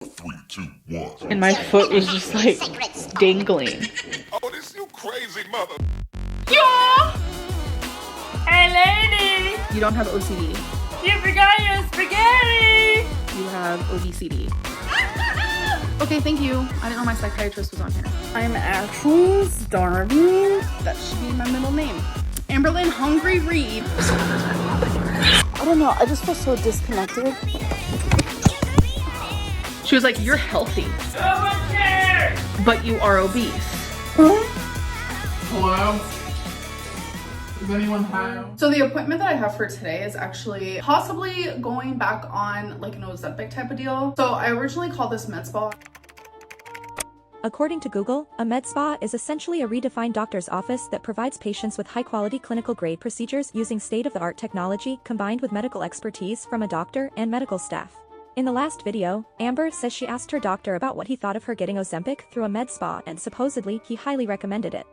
3, 2, 1. And my foot was just like dangling. Oh, this you crazy mother. Yo! Hey, lady! You don't have OCD. You forgot your spaghetti! You have ODCD. Okay, thank you. I didn't know my psychiatrist was on here. I'm actually starving. That should be my middle name. Amberlynn Hungry Reed. I don't know, I just feel so disconnected. She was like, you're healthy, No one cares! but you are obese. Hello? Is anyone home? So the appointment that I have for today is actually possibly going back on like an Ozempic type of deal. So I originally called this med spa. According to Google, a med spa is essentially a redefined doctor's office that provides patients with high-quality clinical-grade procedures using state-of-the-art technology combined with medical expertise from a doctor and medical staff. In the last video, Amber says she asked her doctor about what he thought of her getting Ozempic through a med spa, and supposedly he highly recommended it.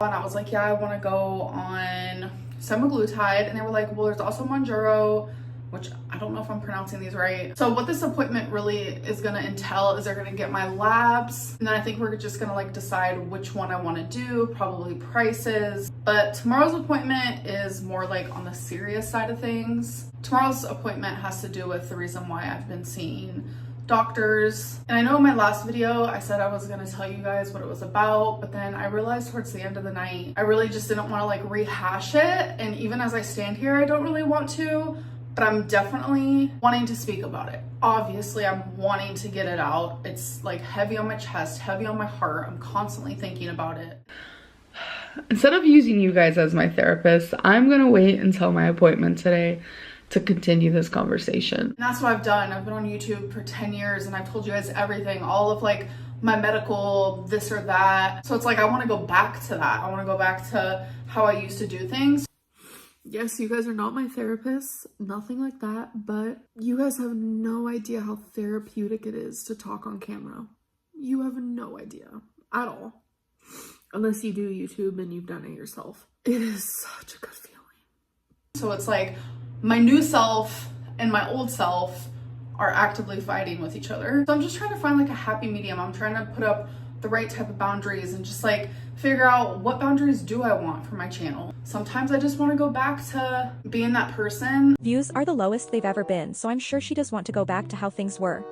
And I was like, yeah, I want to go on semaglutide. And they were like, well, there's also Mounjaro, which I don't know if I'm pronouncing these right. So what this appointment really is going to entail is they're going to get my labs. And then I think we're just going to like decide which one I want to do, probably prices. But tomorrow's appointment is more like on the serious side of things. Tomorrow's appointment has to do with the reason why I've been seeing doctors. And I know in my last video I said I was going to tell you guys what it was about, but then I realized towards the end of the night I really just didn't want to like rehash it. And even as I stand here, I don't really want to, but I'm definitely wanting to speak about it. Obviously, I'm wanting to get it out. It's like heavy on my chest, heavy on my heart. I'm constantly thinking about it. Instead of using you guys as my therapist, I'm gonna wait until my appointment today to continue this conversation. And that's what I've done. I've been on YouTube for 10 years and I've told you guys everything, all of like my medical this or that. So it's like I want to go back to that. I want to go back to how I used to do things. Yes, you guys are not my therapists, nothing like that, but you guys have no idea how therapeutic it is to talk on camera. You have no idea at all. Unless you do YouTube and you've done it yourself. It is such a good feeling. So it's like my new self and my old self are actively fighting with each other. So I'm just trying to find like a happy medium. I'm trying to put up the right type of boundaries and just like figure out what boundaries do I want for my channel. Sometimes I just want to go back to being that person. Views are the lowest they've ever been, so I'm sure she does want to go back to how things were.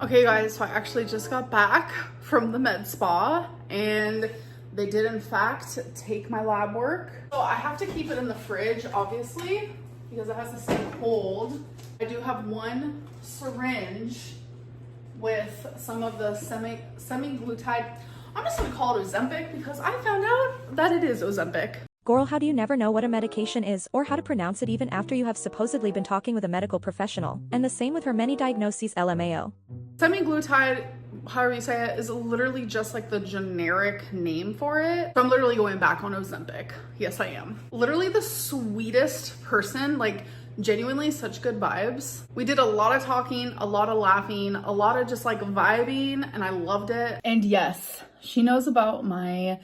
Okay guys, so I actually just got back from the med spa and they did in fact take my lab work. So I have to keep it in the fridge, obviously, because it has to stay cold. I do have one syringe with some of the semaglutide. I'm just gonna call it Ozempic because I found out that it is Ozempic. Girl, how do you never know what a medication is or how to pronounce it even after you have supposedly been talking with a medical professional? And the same with her many diagnoses, LMAO. Semaglutide, however you say it, is literally just like the generic name for it. So I'm literally going back on Ozempic. Yes, I am. Literally the sweetest person, like genuinely such good vibes. We did a lot of talking, a lot of laughing, a lot of just like vibing, and I loved it. And yes, she knows about my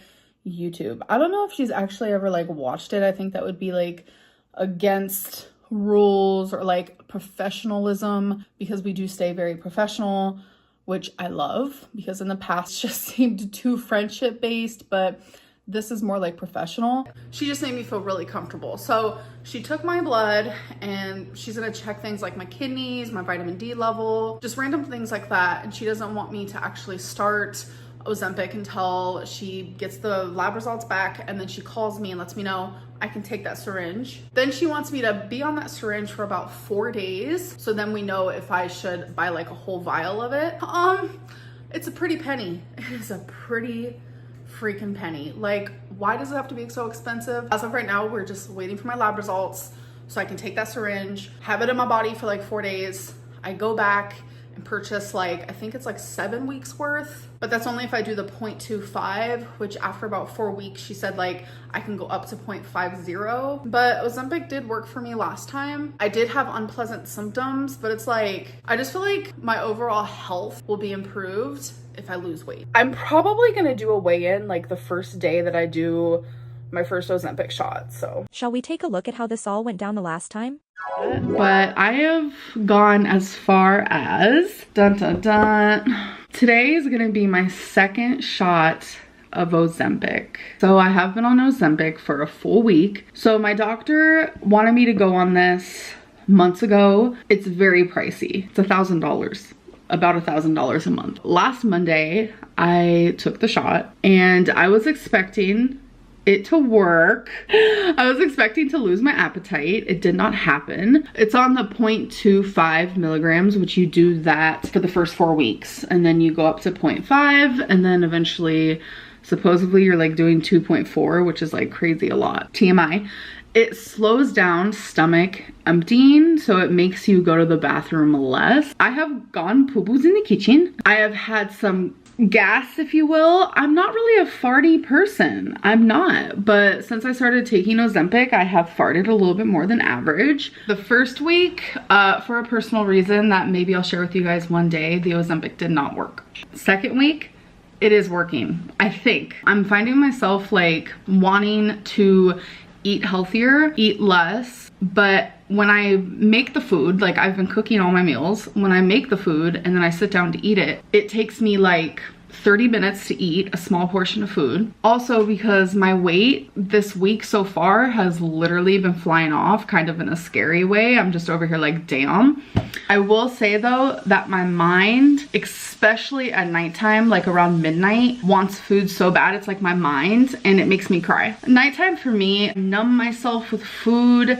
YouTube. I don't know if she's actually ever like watched it. I think that would be like against rules or like professionalism because we do stay very professional, which I love because in the past just seemed too friendship based, but this is more like professional. She just made me feel really comfortable. So she took my blood and she's gonna check things like my kidneys, my vitamin D level, just random things like that. And she doesn't want me to actually start Ozempic until she gets the lab results back, and then she calls me and lets me know I can take that syringe. Then she wants me to be on that syringe for about 4 days. So then we know if I should buy like a whole vial of it. It's a pretty penny. It is a pretty freaking penny. Like, why does it have to be so expensive? As of right now, we're just waiting for my lab results so I can take that syringe, have it in my body for like 4 days. I go back and purchase like, I think it's like 7 weeks worth, but that's only if I do the 0.25, which after about 4 weeks, she said like I can go up to 0.50. But Ozempic did work for me last time. I did have unpleasant symptoms, but it's like, I just feel like my overall health will be improved if I lose weight. I'm probably gonna do a weigh-in like the first day that I do my first Ozempic shot, so. Shall we take a look at how this all went down the last time? But I have gone as far as, dun dun dun, today is gonna be my second shot of Ozempic. So I have been on Ozempic for a full week. So my doctor wanted me to go on this months ago. It's very pricey. It's $1,000, about $1,000 a month. Last Monday, I took the shot and I was expecting it to work. I was expecting to lose my appetite. It did not happen. It's on the 0.25 milligrams, which you do that for the first 4 weeks. And then you go up to 0.5 and then eventually, supposedly you're like doing 2.4, which is like crazy a lot. TMI. It slows down stomach emptying, so it makes you go to the bathroom less. I have gone poo-poos in the kitchen. I have had some gas, if you will. I'm not really a farty person. I'm not. But since I started taking Ozempic, I have farted a little bit more than average. The first week, for a personal reason that maybe I'll share with you guys one day, the Ozempic did not work. Second week, it is working, I think. I'm finding myself like wanting to eat healthier, eat less, but when I make the food, like I've been cooking all my meals, when I make the food and then I sit down to eat it, it takes me like 30 minutes to eat a small portion of food. Also because my weight this week so far has literally been flying off, kind of in a scary way. I'm just over here like, damn. I will say though that my mind, especially at nighttime, like around midnight, wants food so bad. It's like my mind, and it makes me cry. Nighttime for me, I numb myself with food,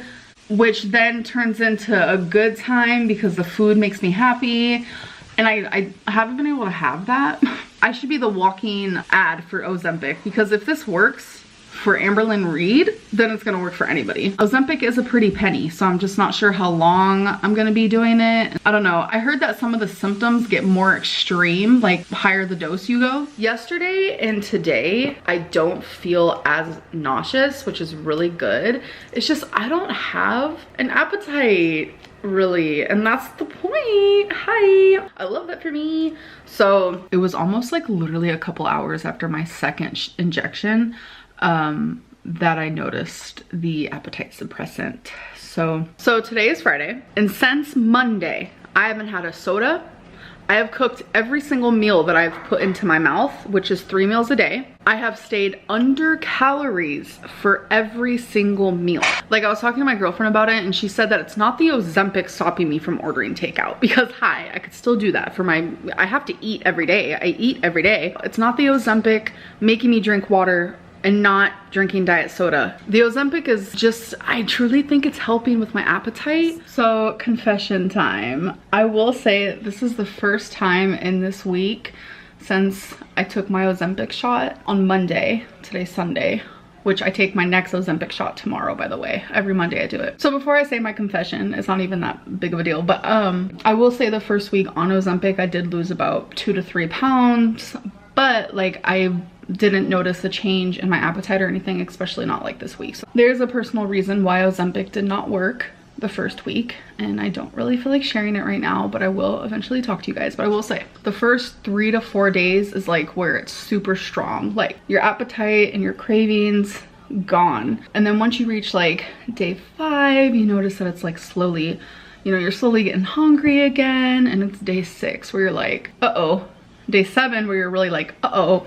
which then turns into a good time because the food makes me happy. And I haven't been able to have that. I should be the walking ad for Ozempic, because if this works for Amberlynn Reid, then it's gonna work for anybody. Ozempic is a pretty penny, so I'm just not sure how long I'm gonna be doing it. I don't know. I heard that some of the symptoms get more extreme, like higher the dose you go. Yesterday and today, I don't feel as nauseous, which is really good. It's just I don't have an appetite, really, and that's the point. Hi, I love that for me. So it was almost like literally a couple hours after my second injection that I noticed the appetite suppressant. So today is Friday, and since Monday I haven't had a soda. I have cooked every single meal that I've put into my mouth, which is 3 meals a day. I have stayed under calories for every single meal. Like, I was talking to my girlfriend about it, and she said that it's not the Ozempic stopping me from ordering takeout, because hi, I could still do that for I have to eat every day. I eat every day. It's not the Ozempic making me drink water and not drinking diet soda. The Ozempic is just, I truly think it's helping with my appetite. So confession time. I will say this is the first time in this week since I took my Ozempic shot on Monday. Today's Sunday, which I take my next Ozempic shot tomorrow, by the way. Every Monday I do it. So before I say my confession, it's not even that big of a deal, but I will say the first week on Ozempic, I did lose about 2 to 3 pounds, but like I didn't notice a change in my appetite or anything, especially not like this week. So there's a personal reason why Ozempic did not work the first week, and I don't really feel like sharing it right now, but I will eventually talk to you guys. But I will say the first 3 to 4 days is like where it's super strong, like your appetite and your cravings gone. And then once you reach like day 5, you notice that it's like slowly, you know, you're slowly getting hungry again, and it's day 6 where you're like, uh-oh. Day 7 where you're really like, uh-oh.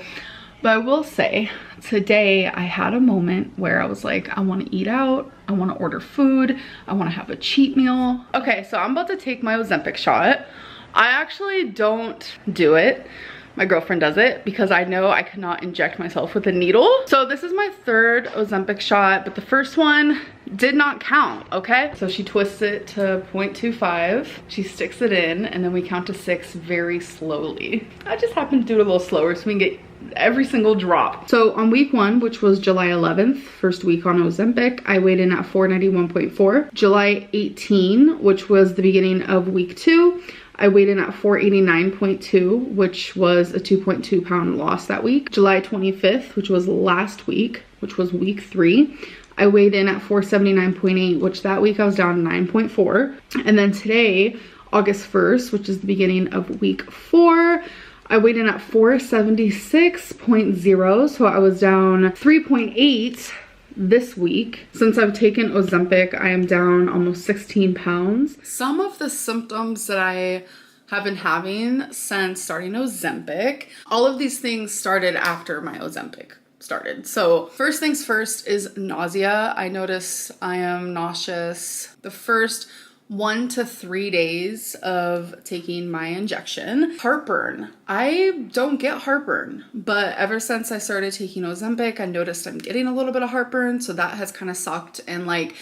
But I will say, today I had a moment where I was like, I want to eat out, I want to order food, I want to have a cheat meal. Okay, so I'm about to take my Ozempic shot. I actually don't do it. My girlfriend does it because I know I cannot inject myself with a needle. So this is my 3rd Ozempic shot, but the first one did not count, okay? So she twists it to 0.25, she sticks it in, and then we count to 6 very slowly. I just happened to do it a little slower so we can get every single drop. So on week 1, which was July 11th, first week on Ozempic, I weighed in at 491.4. July 18, which was the beginning of week 2, I weighed in at 489.2, which was a 2.2 pound loss that week. July 25th, which was last week, which was week 3, I weighed in at 479.8, which that week I was down 9.4. And then today, August 1st, which is the beginning of week 4, I weighed in at 476.0, so I was down 3.8 this week. Since I've taken Ozempic, I am down almost 16 pounds. Some of the symptoms that I have been having since starting Ozempic, all of these things started after my Ozempic started. So first things first is nausea. I notice I am nauseous the first 1 to 3 days of taking my injection. Heartburn. I don't get heartburn, but ever since I started taking Ozempic, I noticed I'm getting a little bit of heartburn, so that has kind of sucked. And like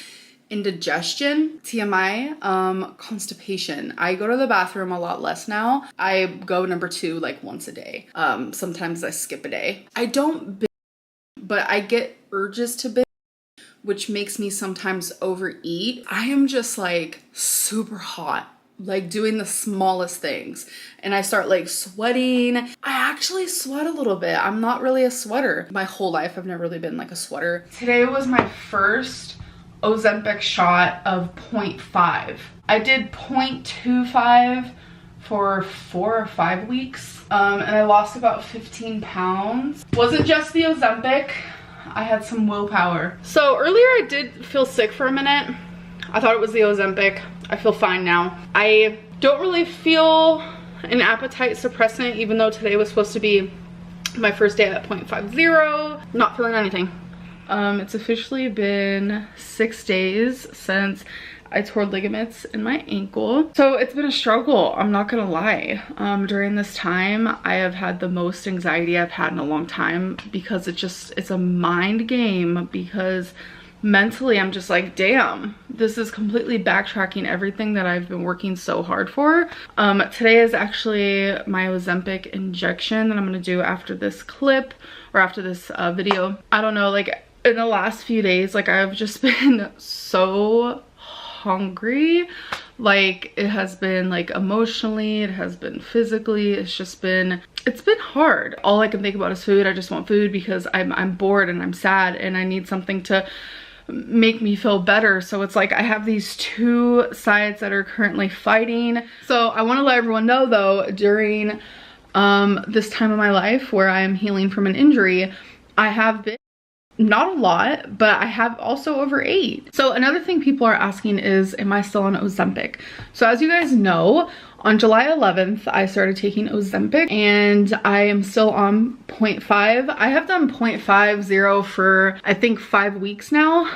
indigestion, TMI, constipation. I go to the bathroom a lot less now. I go number 2 like once a day. Sometimes I skip a day. I don't binge, but I get urges to binge, which makes me sometimes overeat. I am just like super hot, like doing the smallest things. And I start like sweating. I actually sweat a little bit. I'm not really a sweater. My whole life, I've never really been like a sweater. Today was my first Ozempic shot of 0.5. I did 0.25 for 4 or 5 weeks. And I lost about 15 pounds. Wasn't just the Ozempic. I had some willpower. So earlier I did feel sick for a minute. I thought it was the Ozempic. I feel fine now. I don't really feel an appetite suppressant, even though today was supposed to be my first day at 0.50. Not feeling anything. It's officially been 6 days since I tore ligaments in my ankle. So it's been a struggle, I'm not gonna lie. During this time, I have had the most anxiety I've had in a long time, because it's a mind game, because mentally I'm just like, damn, this is completely backtracking everything that I've been working so hard for. Today is actually my Ozempic injection that I'm gonna do after this clip, or after this video. I don't know, like in the last few days, like I've just been so hungry. Like it has been like emotionally, it has been physically, it's been hard. All I can think about is food. I just want food because I'm bored and I'm sad and I need something to make me feel better. So it's like I have these two sides that are currently fighting. So I want to let everyone know though, during this time of my life where I am healing from an injury, I have been, not a lot, but I have also overate. So another thing people are asking is, am I still on Ozempic? So as you guys know, on July 11th, I started taking Ozempic and I am still on 0.5. I have done 0.50 for I think 5 weeks now,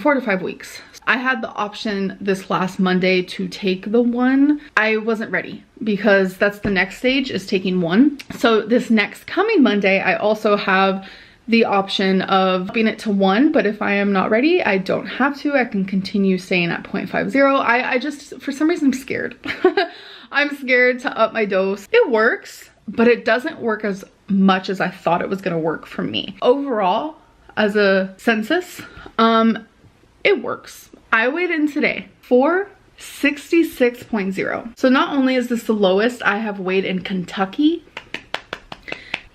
4 to 5 weeks. I had the option this last Monday to take the 1. I wasn't ready because that's the next stage, is taking 1. So this next coming Monday, I also have the option of upping it to 1, but if I am not ready, I don't have to. I can continue staying at 0.50. I just, for some reason, I'm scared. I'm scared to up my dose. It works, but it doesn't work as much as I thought it was gonna work for me. Overall, as a census, it works. I weighed in today for 66.0. So not only is this the lowest I have weighed in Kentucky,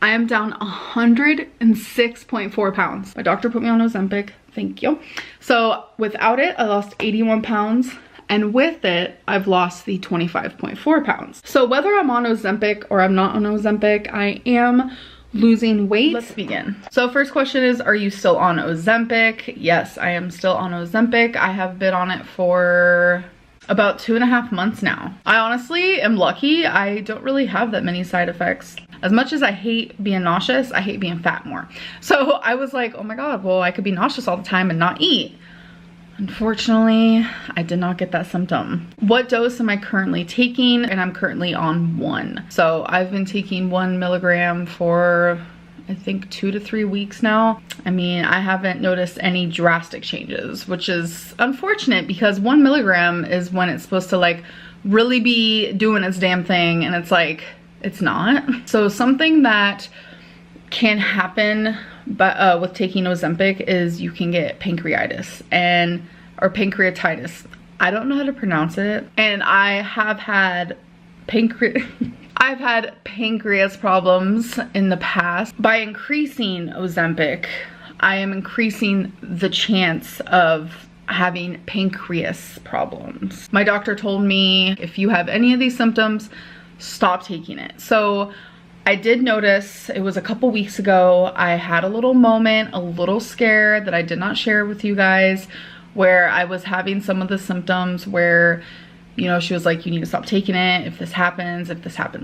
I am down 106.4 pounds. My doctor put me on Ozempic, thank you. So without it, I lost 81 pounds. And with it, I've lost the 25.4 pounds. So whether I'm on Ozempic or I'm not on Ozempic, I am losing weight. Let's begin. So first question is, are you still on Ozempic? Yes, I am still on Ozempic. I have been on it for about 2.5 months now. I honestly am lucky. I don't really have that many side effects. As much as I hate being nauseous, I hate being fat more. So I was like, oh my God, well, I could be nauseous all the time and not eat. Unfortunately, I did not get that symptom. What dose am I currently taking? And I'm currently on 1. So I've been taking 1 milligram for I think 2 to 3 weeks now. I mean, I haven't noticed any drastic changes, which is unfortunate because 1 milligram is when it's supposed to like really be doing its damn thing, and it's like, it's not. So something that can happen but with taking Ozempic is you can get pancreatitis or pancreatitis. I don't know how to pronounce it, and I have had I've had pancreas problems in the past. By increasing Ozempic, I am increasing the chance of having pancreas problems. My doctor told me if you have any of these symptoms, stop taking it. So I did notice, it was a couple weeks ago, I had a little moment, a little scare that I did not share with you guys, where I was having some of the symptoms where, you know, she was like, you need to stop taking it if this happens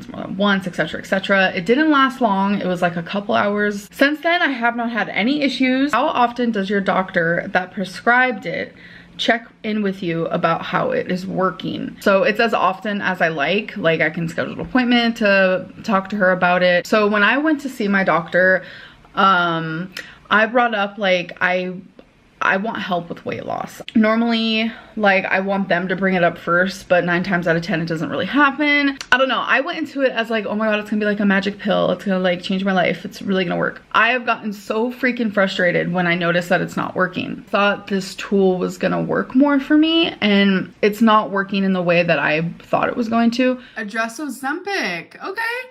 more than once, etc, etc. It didn't last long. It was like a couple hours. Since then, I have not had any issues. How often does your doctor that prescribed it check in with you about how it is working? So it's as often as I like I can schedule an appointment to talk to her about it. So when I went to see my doctor, I brought up like, I want help with weight loss. Normally, like, I want them to bring it up first, but 9 times out of 10, it doesn't really happen. I don't know. I went into it as like, oh my God, it's gonna be like a magic pill. It's gonna like change my life. It's really gonna work. I have gotten so freaking frustrated when I noticed that it's not working. Thought this tool was gonna work more for me, and it's not working in the way that I thought it was going to. Address Ozempic, okay.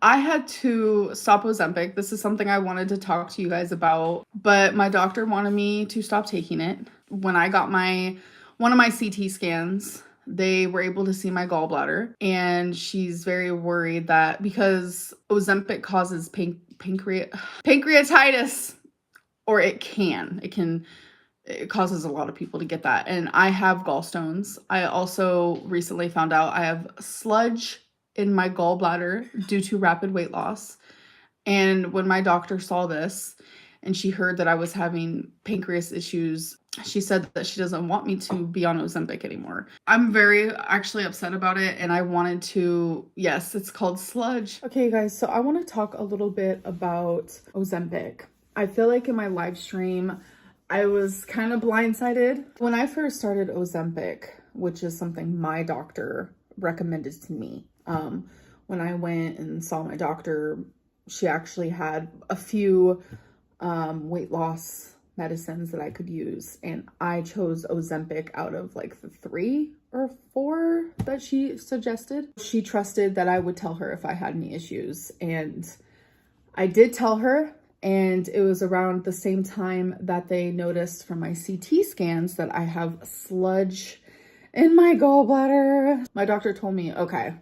I had to stop Ozempic. This is something I wanted to talk to you guys about, but my doctor wanted me to stop taking it. When I got one of my CT scans, they were able to see my gallbladder, and she's very worried that because Ozempic causes pancreatitis, or it causes a lot of people to get that. And I have gallstones. I also recently found out I have sludge in my gallbladder due to rapid weight loss. And when my doctor saw this and she heard that I was having pancreas issues, she said that she doesn't want me to be on Ozempic anymore. I'm very actually upset about it, and I wanted to, yes, it's called sludge. Okay, you guys, so I want to talk a little bit about Ozempic. I feel like in my live stream, I was kind of blindsided. When I first started Ozempic, which is something my doctor recommended to me, when I went and saw my doctor, she actually had a few weight loss medicines that I could use, and I chose Ozempic out of like the 3 or 4 that she suggested. She trusted that I would tell her if I had any issues, and I did tell her. And it was around the same time that they noticed from my CT scans that I have sludge in my gallbladder. My doctor told me, okay,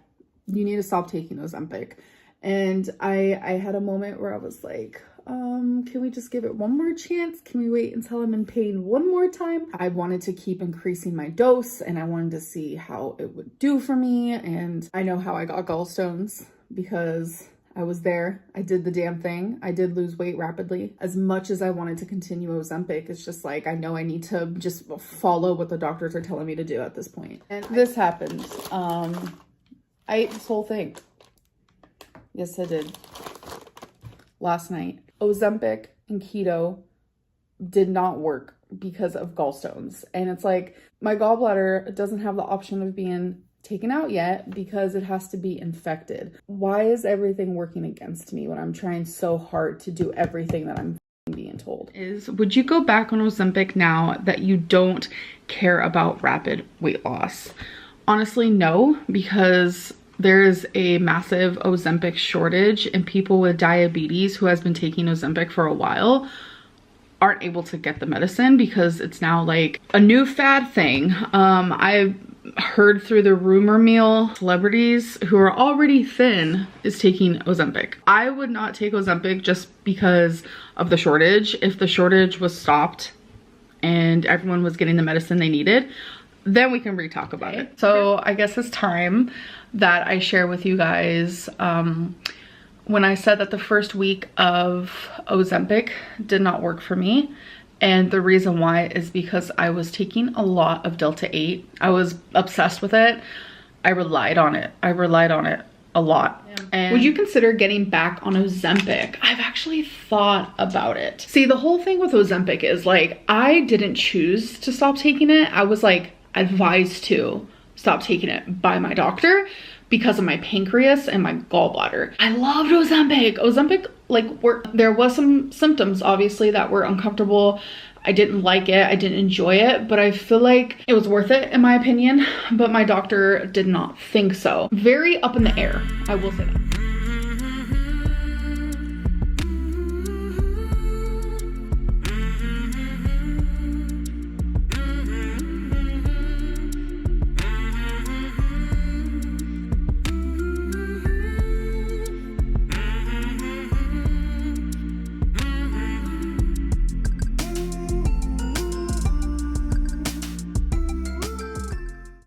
you need to stop taking Ozempic. And I had a moment where I was like, can we just give it one more chance? Can we wait until I'm in pain one more time? I wanted to keep increasing my dose, and I wanted to see how it would do for me. And I know how I got gallstones because I was there. I did the damn thing. I did lose weight rapidly. As much as I wanted to continue Ozempic, it's just like, I know I need to just follow what the doctors are telling me to do at this point. And this happened. I ate this whole thing. Yes, I did. Last night. Ozempic and keto did not work because of gallstones. And it's like, my gallbladder doesn't have the option of being taken out yet because it has to be infected. Why is everything working against me when I'm trying so hard to do everything that I'm being told? Would you go back on Ozempic now that you don't care about rapid weight loss? Honestly, no, because there's a massive Ozempic shortage, and people with diabetes who has been taking Ozempic for a while aren't able to get the medicine because it's now like a new fad thing. I've heard through the rumor mill, celebrities who are already thin is taking Ozempic. I would not take Ozempic just because of the shortage. If the shortage was stopped and everyone was getting the medicine they needed, then we can re-talk about it. So I guess it's time that I share with you guys when I said that the first week of Ozempic did not work for me. And the reason why is because I was taking a lot of Delta 8. I was obsessed with it. I relied on it. A lot. Yeah. And would you consider getting back on Ozempic? I've actually thought about it. See, the whole thing with Ozempic is like, I didn't choose to stop taking it. I was like advised to stop taking it by my doctor because of my pancreas and my gallbladder. I loved Ozempic. Ozempic like worked. There was some symptoms obviously that were uncomfortable. I didn't like it, I didn't enjoy it, but I feel like it was worth it in my opinion, but my doctor did not think so. Very up in the air, I will say that.